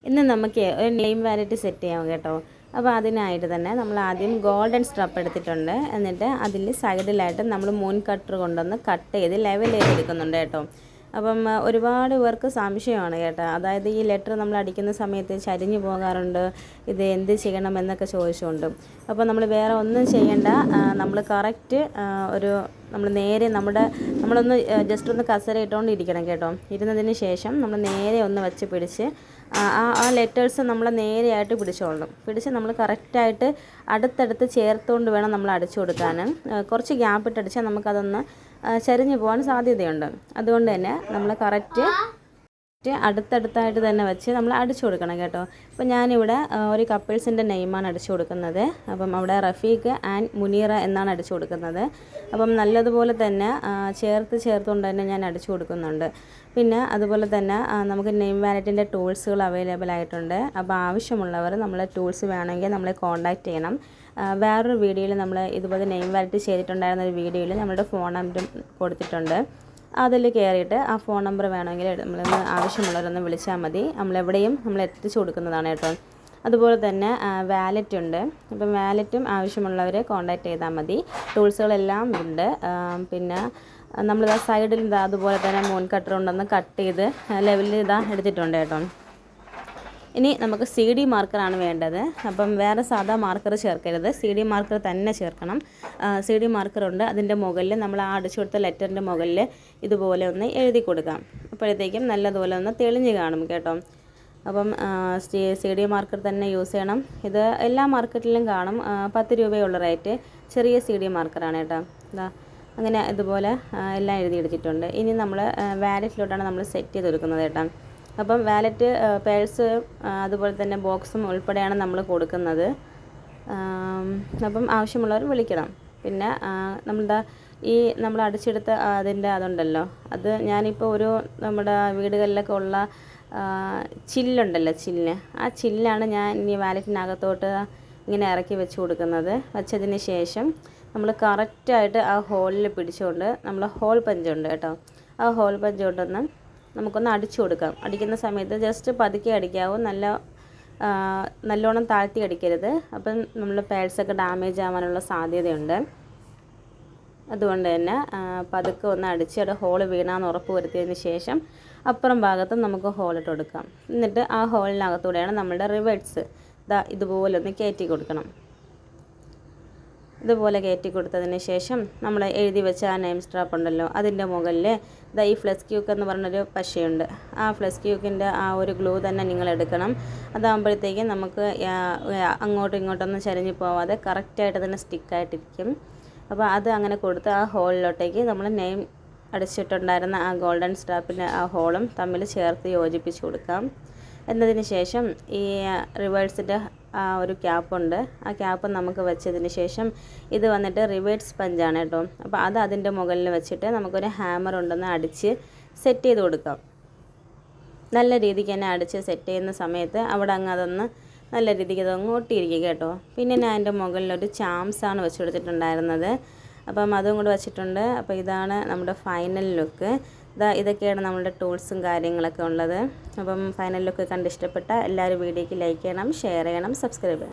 ഇന്ന് നമുക്ക് ഒരു നെയിം വാലറ്റ് സെറ്റ് ചെയ്യാം കേട്ടോ. അപ്പോൾ അതിനായിട്ട് തന്നെ നമ്മൾ ആദ്യം ഗോൾഡൻ സ്ട്രപ്പ് എടുത്തിട്ടുണ്ട്. എന്നിട്ട് അതിൽ സൈഡിലായിട്ട് നമ്മൾ മൂൺ കട്ടർ കൊണ്ടുവന്ന് കട്ട് ചെയ്ത് ലെവൽ ചെയ്തെടുക്കുന്നുണ്ട് കേട്ടോ. അപ്പം ഒരുപാട് പേർക്ക് സംശയമാണ് കേട്ടോ. അതായത് ഈ ലെറ്റർ നമ്മൾ അടിക്കുന്ന സമയത്ത് ചരിഞ്ഞു പോകാറുണ്ട്, ഇത് എന്ത് ചെയ്യണം എന്നൊക്കെ ചോദിച്ചുകൊണ്ട്. അപ്പോൾ നമ്മൾ വേറെ ഒന്നും ചെയ്യേണ്ട. നമ്മൾ കറക്റ്റ് നമ്മൾ നേരെ നമ്മളൊന്ന് ജസ്റ്റ് ഒന്ന് കസര ഇട്ടുകൊണ്ടിരിക്കണം കേട്ടോ. ഇരുന്നതിന് ശേഷം നമ്മൾ നേരെ ഒന്ന് വെച്ച് പിടിച്ച് ആ ലെറ്റേഴ്സ് നമ്മൾ നേരെയായിട്ട് പിടിച്ച് നമ്മൾ കറക്റ്റായിട്ട് അടുത്തടുത്ത് ചേർത്തുകൊണ്ട് വേണം നമ്മൾ അടിച്ചു കൊടുക്കാൻ. കുറച്ച് ഗ്യാപ്പ് ഇട്ടടിച്ചാൽ നമുക്കതൊന്ന് ചരിഞ്ഞു പോകാൻ സാധ്യതയുണ്ട്. അതുകൊണ്ട് തന്നെ നമ്മൾ കറക്റ്റ് അടുത്തടുത്തായിട്ട് തന്നെ വെച്ച് നമ്മൾ അടിച്ചു കൊടുക്കണം കേട്ടോ. അപ്പോൾ ഞാനിവിടെ ഒരു കപ്പിൾസിൻ്റെ നെയിമാണ് അടിച്ചു കൊടുക്കുന്നത്. അപ്പം അവിടെ റഫീഖ് ആൻഡ് മുനീറ എന്നാണ് അടിച്ചു കൊടുക്കുന്നത്. അപ്പം നല്ലതുപോലെ തന്നെ ചേർത്തുകൊണ്ട് തന്നെ ഞാൻ അടിച്ചു കൊടുക്കുന്നുണ്ട്. പിന്നെ അതുപോലെ തന്നെ നമുക്ക് നെയിം വാലറ്റിൻ്റെ ടൂൾസുകൾ അവൈലബിൾ ആയിട്ടുണ്ട്. അപ്പോൾ ആവശ്യമുള്ളവർ നമ്മളെ ടൂൾസ് വേണമെങ്കിൽ നമ്മളെ കോൺടാക്റ്റ് ചെയ്യണം. വേറൊരു വീഡിയോയിൽ നമ്മൾ ഇതുപോലെ നെയിം വാലറ്റ് ചെയ്തിട്ടുണ്ടായിരുന്ന ഒരു വീഡിയോയിൽ നമ്മുടെ ഫോൺ നമ്പറും കൊടുത്തിട്ടുണ്ട്. അതിൽ കയറിയിട്ട് ആ ഫോൺ നമ്പർ വേണമെങ്കിൽ നമ്മളൊന്ന് ആവശ്യമുള്ളവരൊന്ന് വിളിച്ചാൽ മതി. നമ്മളെവിടെയും നമ്മൾ എത്തിച്ചു കൊടുക്കുന്നതാണ് കേട്ടോ. അതുപോലെ തന്നെ വാലറ്റ് ഉണ്ട്. അപ്പം വാലറ്റും ആവശ്യമുള്ളവരെ കോൺടാക്റ്റ് ചെയ്താൽ മതി. ടൂൾസുകളെല്ലാം ഉണ്ട്. പിന്നെ നമ്മളിതാ സൈഡിൽ അതുപോലെ തന്നെ മൂൺ കട്ടർ കൊണ്ടൊന്ന് കട്ട് ചെയ്ത് ലെവലിൽ എടുത്തിട്ടുണ്ട് കേട്ടോ. ഇനി നമുക്ക് CD മാർക്കറാണ് വേണ്ടത്. അപ്പം വേറെ സാധാ മാർക്കർ ചേർക്കരുത്, CD മാർക്കർ തന്നെ ചേർക്കണം. CD മാർക്കറുണ്ട്. അതിൻ്റെ മുകളിൽ നമ്മൾ ആ അടിച്ചു കൊടുത്ത ലെറ്ററിൻ്റെ മുകളിൽ ഇതുപോലെ ഒന്ന് എഴുതി കൊടുക്കാം. അപ്പോഴത്തേക്കും നല്ലതുപോലെ ഒന്ന് തെളിഞ്ഞ് കാണും കേട്ടോ. അപ്പം CD മാർക്കർ തന്നെ യൂസ് ചെയ്യണം. ഇത് എല്ലാ മാർക്കറ്റിലും കാണും. 10 രൂപയുള്ള റേറ്റ്. ചെറിയ CD മാർക്കറാണ് കേട്ടോ. അങ്ങനെ ഇതുപോലെ എല്ലാം എഴുതിയെടുത്തിട്ടുണ്ട്. ഇനി നമ്മൾ വാലറ്റിലോട്ടാണ് നമ്മൾ സെറ്റ് ചെയ്ത് കൊടുക്കുന്നത് കേട്ടോ. അപ്പം വാലറ്റ്, പേഴ്സ്, അതുപോലെ തന്നെ ബോക്സും ഉൾപ്പെടെയാണ് നമ്മൾ കൊടുക്കുന്നത്. അപ്പം ആവശ്യമുള്ളവർ വിളിക്കണം. പിന്നെ നമ്മൾ അടിച്ചെടുത്ത അതുണ്ടല്ലോ, അത് ഞാനിപ്പോൾ നമ്മുടെ വീടുകളിലൊക്കെ ഉള്ള ചില്ലുണ്ടല്ലോ, ആ ചില്ലാണ് ഞാൻ ഇനി വാലറ്റിനകത്തോട്ട് ഇങ്ങനെ ഇറക്കി വെച്ച് കൊടുക്കുന്നത്. വെച്ചതിന് ശേഷം നമ്മൾ കറക്റ്റായിട്ട് ആ ഹോളിൽ പിടിച്ചുകൊണ്ട് നമ്മൾ ഹോൾ പഞ്ചുണ്ട് കേട്ടോ. ആ ഹോൾ പഞ്ച് കൊണ്ടൊന്ന് നമുക്കൊന്ന് അടിച്ചു കൊടുക്കാം. അടിക്കുന്ന സമയത്ത് ജസ്റ്റ് പതുക്കെ അടിക്കാവൂ, നല്ലോണം താഴ്ത്തി അടിക്കരുത്. അപ്പം നമ്മൾ പേഴ്സൊക്കെ ഡാമേജ് ആവാനുള്ള സാധ്യതയുണ്ട്. അതുകൊണ്ട് തന്നെ പതുക്കെ ഒന്ന് അടിച്ച് അവിടെ ഹോൾ വീണാന്ന് ഉറപ്പ് വരുത്തിയതിന് ശേഷം അപ്പുറം ഭാഗത്ത് നമുക്ക് ഹോളിട്ട് കൊടുക്കാം. എന്നിട്ട് ആ ഹോളിനകത്തൂടെയാണ് നമ്മളുടെ റിവേഴ്സ് ഇതുപോലെ ഒന്ന് കയറ്റി കൊടുക്കണം. ഇതുപോലെ കയറ്റി കൊടുത്തതിന് ശേഷം നമ്മൾ എഴുതി വെച്ച ആ നെയിം സ്ട്രാപ്പ് ഉണ്ടല്ലോ, അതിൻ്റെ മുകളിൽ ഈ ഫ്ലസ് ക്യൂക്ക് എന്ന് പറഞ്ഞൊരു പശയുണ്ട്. ആ ഫ്ലസ് ക്യൂക്കിൻ്റെ ആ ഒരു ഗ്ലൂ തന്നെ നിങ്ങൾ എടുക്കണം. അതാകുമ്പോഴത്തേക്കും നമുക്ക് അങ്ങോട്ടും ഇങ്ങോട്ടൊന്നും ചരിഞ്ഞു പോവാതെ കറക്റ്റായിട്ട് തന്നെ സ്റ്റിക്കായിട്ടിരിക്കും. അപ്പോൾ അത് അങ്ങനെ കൊടുത്ത് ആ ഹോളിലോട്ടേക്ക് നമ്മൾ നെയിം അടിച്ചിട്ടുണ്ടായിരുന്ന ആ ഗോൾഡൻ സ്ട്രാപ്പിൻ്റെ ആ ഹോളും തമ്മിൽ ചേർത്ത് യോജിപ്പിച്ച് കൊടുക്കാം. എന്നതിന് ശേഷം ഈ റിവേഴ്സിൻ്റെ ആ ഒരു ക്യാപ്പുണ്ട്. ആ ക്യാപ്പ് നമുക്ക് വെച്ചതിന് ശേഷം ഇത് വന്നിട്ട് റിവേഴ്സ് പഞ്ചാണ് കേട്ടോ. അപ്പോൾ അത് അതിൻ്റെ മുകളിൽ വെച്ചിട്ട് നമുക്കൊരു ഹാമർ ഉണ്ടെന്ന് അടിച്ച് സെറ്റ് ചെയ്ത് കൊടുക്കാം. നല്ല രീതിക്ക് തന്നെ അടിച്ച് സെറ്റ് ചെയ്യുന്ന സമയത്ത് അവിടെ അതൊന്ന് നല്ല രീതിക്ക് അതങ്ങ് ഒട്ടിയിരിക്കും കേട്ടോ. പിന്നെ ഞാൻ അതിൻ്റെ മുകളിലൊരു ചാംസാണ് വെച്ച് കൊടുത്തിട്ടുണ്ടായിരുന്നത്. അപ്പം അതും കൂടെ വെച്ചിട്ടുണ്ട്. അപ്പോൾ ഇതാണ് നമ്മുടെ ഫൈനൽ ലുക്ക്. ഇതൊക്കെയാണ് നമ്മളുടെ ടൂൾസും കാര്യങ്ങളൊക്കെ ഉള്ളത്. അപ്പം ഫൈനൽ ലുക്ക് കണ്ട് ഇഷ്ടപ്പെട്ട എല്ലാവരും വീഡിയോയ്ക്ക് ലൈക്ക് ചെയ്യണം, ഷെയർ ചെയ്യണം, സബ്സ്ക്രൈബ് ചെയ്യണം.